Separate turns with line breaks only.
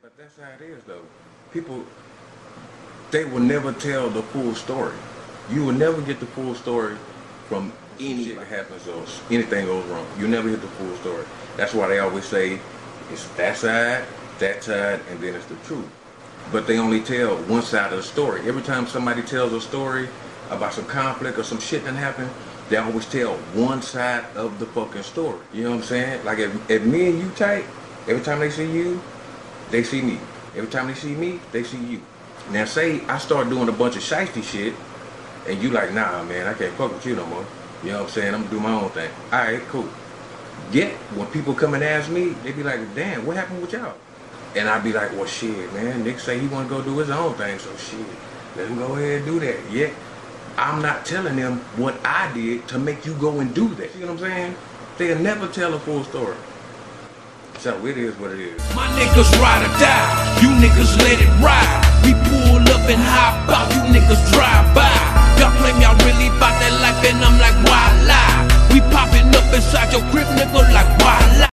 But that's how it is, though. People, they will never tell the full story. You will never get the full story from any shit that happens or anything goes wrong. You never get the full story. That's why they always say it's that side, and then it's the truth. But they only tell one side of the story. Every time somebody tells a story about some conflict or some shit that happened, they always tell one side of the fucking story. You know what I'm saying? Like if me and you tight, every time they see you, they see me. Every time they see me, they see you. Now say I start doing a bunch of shiesty shit, and you like, nah man, I can't fuck with you no more. You know what I'm saying? I'm gonna do my own thing. Alright, cool. Yet, when people come and ask me, they be like, damn, what happened with y'all? And I be like, well shit, man, Nick say he wanna go do his own thing, so shit, let him go ahead and do that. Yet, I'm not telling them what I did to make you go and do that. You know what I'm saying? They'll never tell a full story. So it is what it is.
My niggas ride or die, you niggas let it ride. We pull up and hop out, you niggas drive by. Y'all claim y'all really bout that life and I'm like, why lie? We popping up inside your crib, nigga, like why lie?